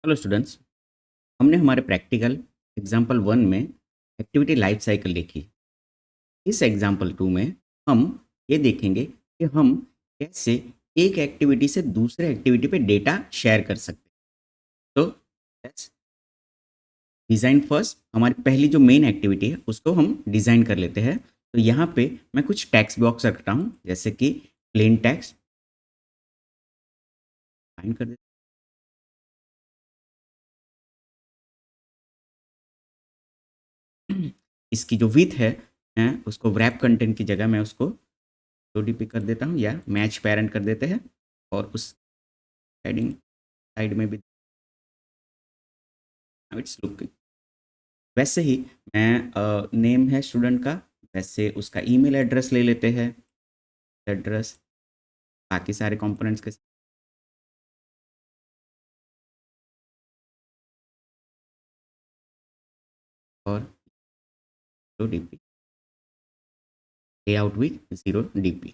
Hello students. हमने हमारे practical example 1 में एक्टिविटी लाइफ साइकिल देखी। इस एग्जाम्पल 2 में हम ये देखेंगे कि हम कैसे एक एक्टिविटी से दूसरे एक्टिविटी पे डेटा शेयर कर सकते हैं। तो लेट्स डिज़ाइन फर्स्ट। हमारी पहली जो मेन एक्टिविटी है उसको हम डिज़ाइन कर लेते हैं। तो यहाँ पे मैं कुछ टेक्स्ट बॉक्स रखता हूँ, जैसे कि प्लेन टेक्स्ट फाइन कर देते हैं। इसकी जो विथ है उसको wrap कंटेंट की जगह मैं उसको ODP कर देता हूँ या मैच पेरेंट कर देते हैं। और उस हेडिंग साइड में भी इट्स लुकिंग वैसे ही। मैं नेम है स्टूडेंट का, वैसे उसका ईमेल एड्रेस ले लेते हैं। एड्रेस बाकी सारे कंपोनेंट्स के साथ। और 0 DP लेआउट विथ 0 DP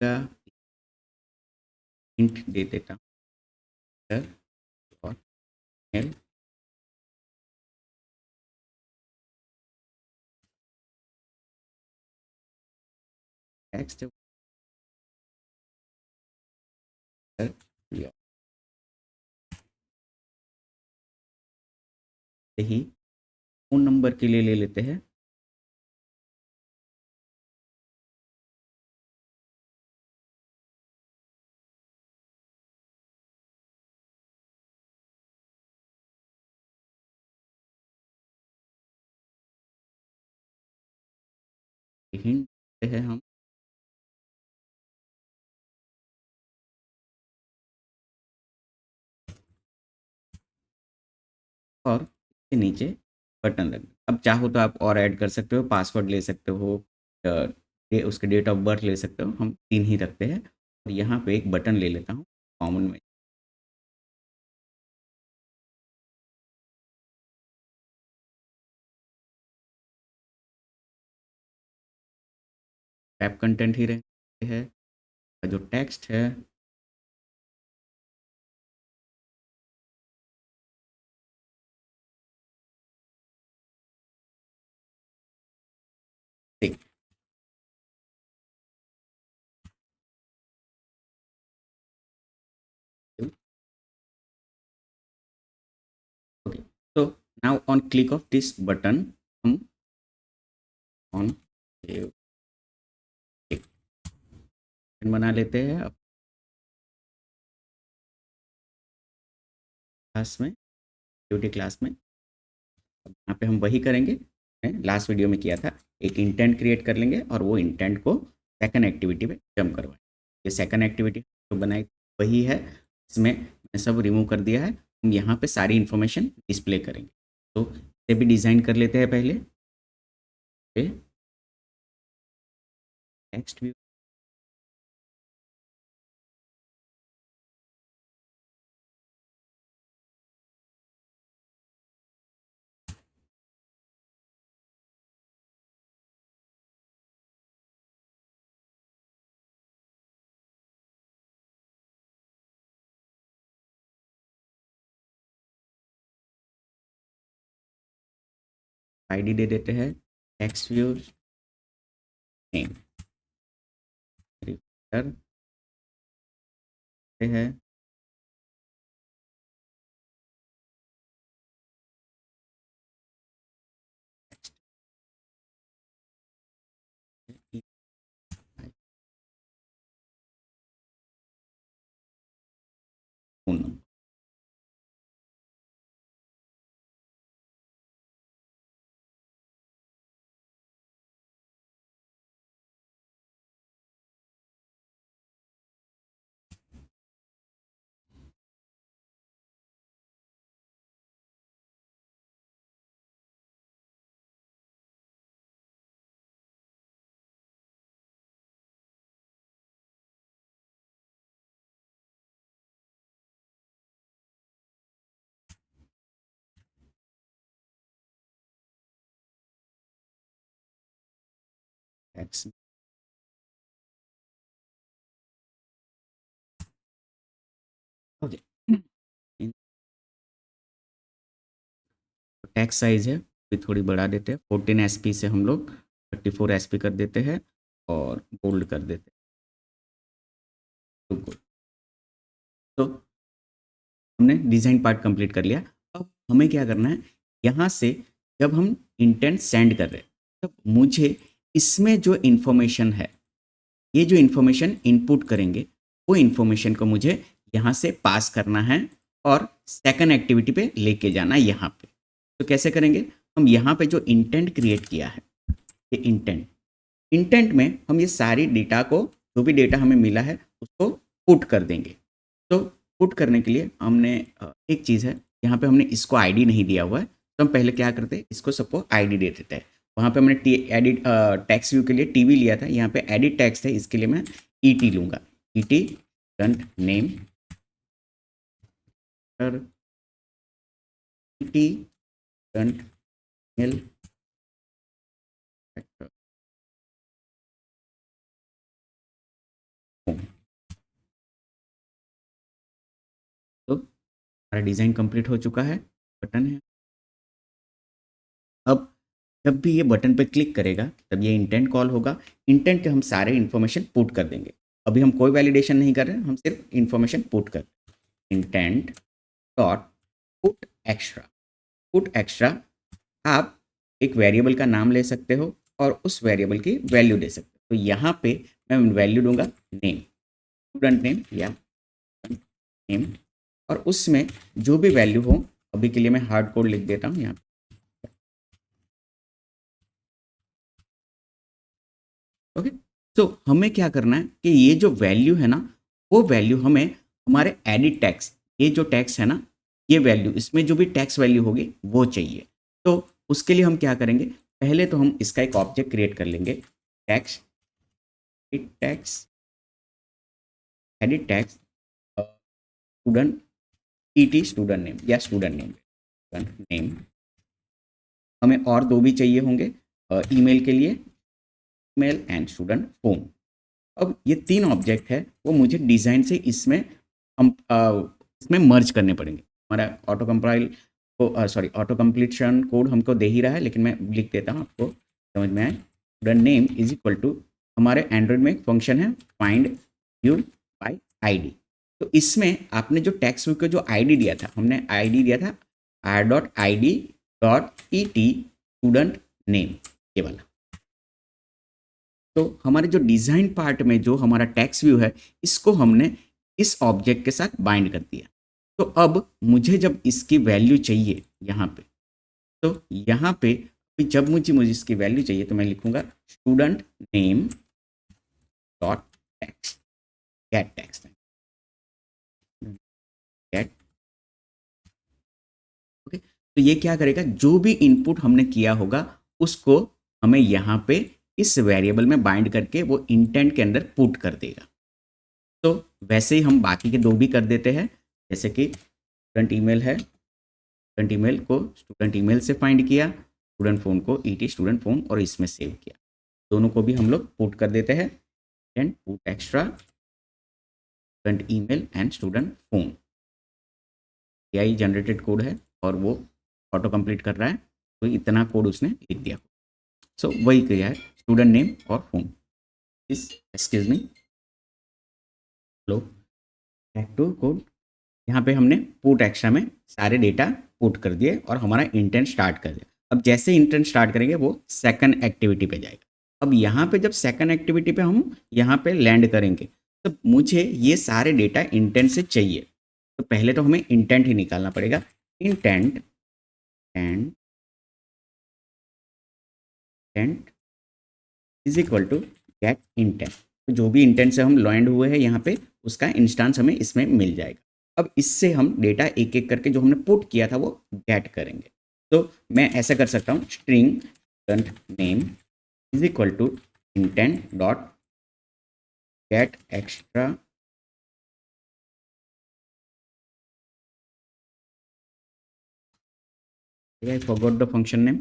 का हिंट दे देता हूँ सर। और मेल टेक्स्ट सर या ही फ़ोन नंबर के लिए ले लेते हैं। हिंट देते हैं हम। और इसके नीचे बटन लग। अब चाहो तो आप और ऐड कर सकते हो, पासवर्ड ले सकते हो, उसके डेट ऑफ बर्थ ले सकते हो। हम 3 ही रखते हैं। और यहाँ पे एक बटन ले लेता हूँ कॉमन में। टैब कंटेंट ही रहते हैं। जो टेक्स्ट है देख। ओके, तो now on click of this button हम ऑन बना लेते हैं अब क्लास में, ड्यूटी क्लास में। अब यहाँ पे हम वही करेंगे लास्ट वीडियो में किया था। एक इंटेंट क्रिएट कर लेंगे और वो इंटेंट को सेकंड एक्टिविटी में जंप करवाएं। ये सेकंड एक्टिविटी जो बनाई वही है, इसमें मैंने सब रिमूव कर दिया है। हम यहाँ पे सारी इन्फॉर्मेशन डिस्प्ले करेंगे। तो इसे भी डिज़ाइन कर लेते हैं पहले। टेक्स्ट व्यू आईडी दे देते हैं। टेक्स्ट व्यू नेम करते हैं। Phone number text. Okay, text size है भी थोड़ी बढ़ा देते हैं, 14 एसपी से हम लोग 34 एसपी कर देते हैं और बोल्ड कर देते हैं। तो good। तो हमने डिज़ाइन पार्ट कंप्लीट कर लिया। अब हमें क्या करना है, यहाँ से जब हम इंटेंट सेंड कर रहे हैं, तब मुझे इसमें जो इन्फॉर्मेशन है, ये जो इन्फॉर्मेशन इनपुट करेंगे, वो इन्फॉर्मेशन को मुझे यहाँ से पास करना है और सेकंड एक्टिविटी पे लेके जाना है यहाँ पे। तो कैसे करेंगे, हम यहाँ पे जो इंटेंट क्रिएट किया है, ये इंटेंट, इंटेंट में हम ये सारी डेटा को, जो भी डेटा हमें मिला है उसको पुट कर देंगे। तो पुट करने के लिए हमने एक चीज़ है, यहाँ पे हमने इसको आईडी नहीं दिया हुआ है, तो हम पहले क्या करते हैं, इसको सबको आईडी दे देते हैं। वहाँ पे हमने एडिट टेक्स्ट व्यू के लिए टीवी लिया था, यहाँ पे एडिट टेक्स्ट है, इसके लिए मैं ईटी लूँगा, ET student name, ET student mail, तो हमारा डिज़ाइन कंप्लीट हो चुका है, बटन है। अब जब भी ये बटन पे क्लिक करेगा तब ये इंटेंट कॉल होगा, इंटेंट के हम सारे इन्फॉर्मेशन पुट कर देंगे। अभी हम कोई वैलिडेशन नहीं कर रहे हैं, हम सिर्फ इन्फॉर्मेशन पुट कर, intent dot put extra. Put extra, आप एक वेरिएबल का नाम ले सकते हो और उस वेरिएबल की वैल्यू दे सकते हो। तो यहाँ पे मैं वैल्यू दूंगा नेम, स्टूडेंट नेम या नेम, और उसमें जो भी वैल्यू हो, अभी के लिए मैं हार्ड कोड लिख देता हूँ यहाँ। ओके, तो हमें क्या करना है कि ये जो वैल्यू है ना, वो वैल्यू हमें हमारे एडिट टैक्स, ये जो टैक्स है ना, ये वैल्यू, इसमें जो भी टैक्स वैल्यू होगी वो चाहिए। तो उसके लिए हम क्या करेंगे, पहले तो हम इसका एक ऑब्जेक्ट क्रिएट कर लेंगे, tax edit tax, edit tax student, ET student name या स्टूडेंट नेम, स्टूडेंट नेम। हमें और दो भी चाहिए होंगे ईमेल के लिए, ईमेल एंड स्टूडेंट फोन। अब ये तीन ऑब्जेक्ट है, वो मुझे डिज़ाइन से इसमें हम इसमें मर्ज करने पड़ेंगे। हमारा ऑटो कंपाइल को सॉरी ऑटो कंप्लीशन कोड हमको दे ही रहा है, लेकिन मैं लिख देता हूँ, आपको समझ में आए। Student name is equal to, हमारे एंड्रॉइड में एक फंक्शन है फाइंड व्यू बाय आईडी। तो इसमें आपने जो टेक्स्ट व्यू का जो आईडी दिया था, हमने आईडी दिया था r.id.et स्टूडेंट नेम, ये वाला। तो हमारे जो डिज़ाइन पार्ट में जो हमारा टेक्स्ट व्यू है, इसको हमने इस ऑब्जेक्ट के साथ बाइंड कर दिया। तो अब मुझे जब इसकी वैल्यू चाहिए यहाँ पे, तो यहाँ पे जब मुझे इसकी वैल्यू चाहिए, तो मैं लिखूंगा student name dot text, get text, get. Okay, तो ये क्या करेगा, जो भी इनपुट हमने किया होगा उसको हमें यहाँ पे इस वेरिएबल में बाइंड करके वो इंटेंट के अंदर पुट कर देगा। तो वैसे ही हम बाकी के दो भी कर देते हैं, जैसे कि स्टूडेंट ईमेल है, स्टूडेंट ईमेल को स्टूडेंट ईमेल से फाइंड किया, स्टूडेंट फ़ोन को ईटी स्टूडेंट फ़ोन और इसमें सेव किया। दोनों को भी हम लोग पुट कर देते हैं, and put extra student email and student phone. AI generated code है और वो ऑटो कंप्लीट कर रहा है, तो इतना कोड उसने लिख दिया। सो वही किया है, स्टूडेंट नेम और फ़ोन। इस एक्सक्यूज मी, लो बैक टू कोड। यहाँ पे हमने पुट एक्स्ट्रा में सारे डेटा पुट कर दिए और हमारा इंटेंट स्टार्ट कर दिया। अब जैसे इंटेंट स्टार्ट करेंगे वो सेकंड एक्टिविटी पे जाएगा। अब यहाँ पे जब सेकंड एक्टिविटी पे हम यहाँ पे लैंड करेंगे, तो मुझे ये सारे डेटा इंटेंट से चाहिए। तो पहले तो हमें इंटेंट ही निकालना पड़ेगा, intent and intent is equal to get intent. तो जो भी इंटेंट से हम लैंड हुए हैं यहाँ पे, उसका इंस्टांस हमें इसमें मिल जाएगा। अब इससे हम डेटा एक एक करके जो हमने पुट किया था वो गेट करेंगे। तो मैं ऐसा कर सकता हूँ, string student name is equal to intent dot get extra, I forgot the function name.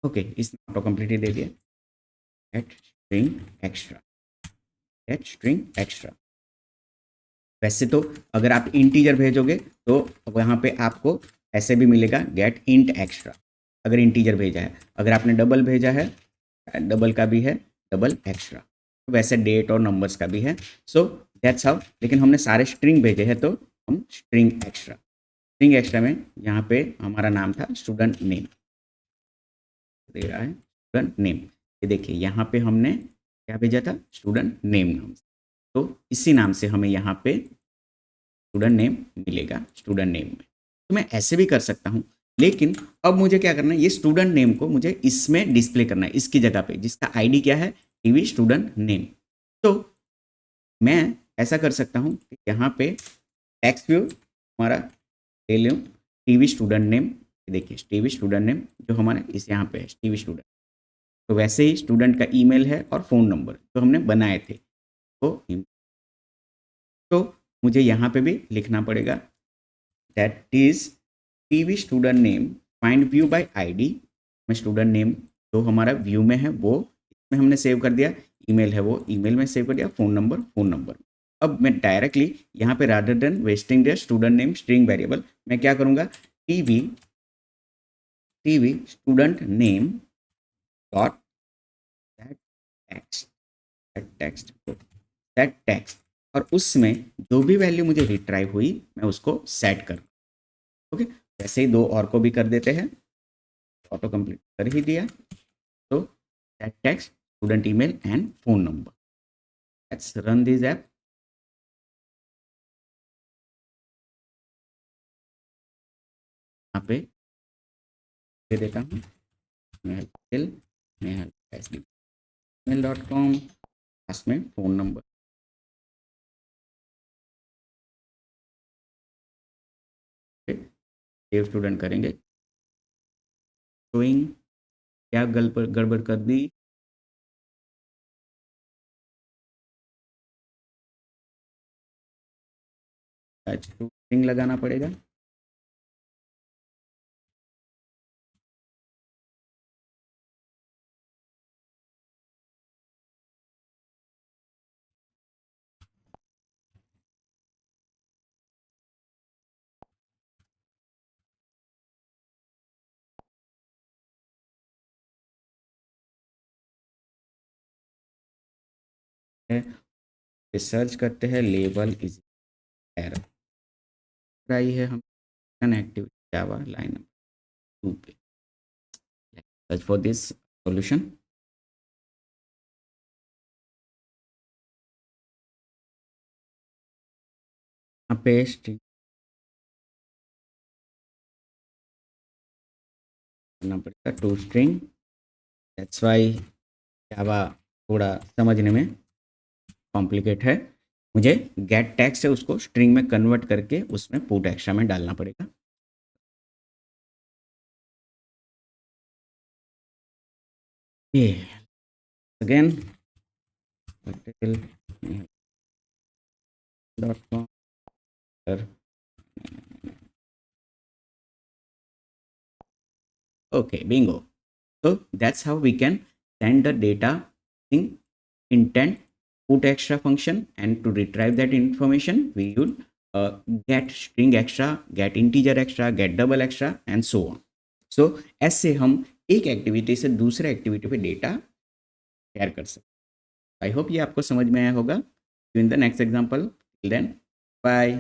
Okay, इसने ऑटो कंप्लीट ही दे दिया, get string extra, get string extra वैसे तो अगर आप इंटीजर भेजोगे तो वहाँ पे आपको ऐसे भी मिलेगा गेट इंट एक्स्ट्रा, अगर इंटीजर भेजा है। अगर आपने डबल भेजा है, डबल का भी है डबल एक्स्ट्रा। वैसे डेट और नंबर्स का भी है। So that's how. लेकिन हमने सारे स्ट्रिंग भेजे हैं तो हम स्ट्रिंग एक्स्ट्रा, स्ट्रिंग एक्स्ट्रा में यहाँ पे हमारा नाम था स्टूडेंट नेम, दे रहा है स्टूडेंट नेम। ये देखिए यहाँ पे हमने क्या भेजा था, स्टूडेंट नेम नाम से। तो इसी नाम से हमें यहाँ पे स्टूडेंट नेम मिलेगा स्टूडेंट नेम में। तो मैं ऐसे भी कर सकता हूँ, लेकिन अब मुझे क्या करना है, ये स्टूडेंट नेम को मुझे इसमें डिस्प्ले करना है, इसकी जगह पे, जिसका आईडी क्या है, टीवी स्टूडेंट नेम। तो मैं ऐसा कर सकता हूँ कि यहाँ पे टेक्स्ट व्यू हमारा ले लूँ टीवी स्टूडेंट नेम। देखिए टीवी स्टूडेंट नेम जो हमारा इस यहाँ पे है टीवी स्टूडेंट। तो वैसे ही स्टूडेंट का ईमेल है और फ़ोन नंबर जो हमने बनाए थे। तो मुझे यहाँ पे भी लिखना पड़ेगा that is TV student name find view bye ID. में स्टूडेंट नेम जो हमारा व्यू में है वो इसमें हमने सेव कर दिया, ईमेल है वो ईमेल में सेव कर दिया, फ़ोन नंबर। अब मैं डायरेक्टली यहाँ पे rather than wasting the student name string variable, मैं क्या करूँगा, TV student name dot that text और उसमें जो भी वैल्यू मुझे रिट्राइव हुई मैं उसको सेट कर। ओके, वैसे ही दो और को भी कर देते हैं, ऑटो कंप्लीट कर ही दिया। तो that text student email and phone number. Let's run this app. यहाँ पे दे देता हूँ मेल.com, लास्ट में फ़ोन नंबर। सेव स्टूडेंट करेंगे, शोइंग क्या गड़बड़ कर दी, स्ट्रिंग लगाना पड़ेगा। सर्च करते हैं लेबल इज एरर आई है हम एक्टिव जावा लाइन नंबर 2 पे। Search for this solution. यहाँ पे स्ट्रिंग करना पड़ेगा टू स्ट्रिंग। दैट्स वाई जावा थोड़ा समझने में कॉम्प्लिकेट है। मुझे गेट टेक्स्ट है उसको स्ट्रिंग में कन्वर्ट करके उसमें पुट एक्स्ट्रा में डालना पड़ेगा। ये again .com okay bingo. So that's how we can send the data in intent put extra function, and to retrieve that information we would get string extra, get integer extra, get double extra and so on. So ऐसे हम एक activity से दूसरे activity पे data share कर सकते। I hope ये आपको समझ में आया होगा। In the next example, then bye.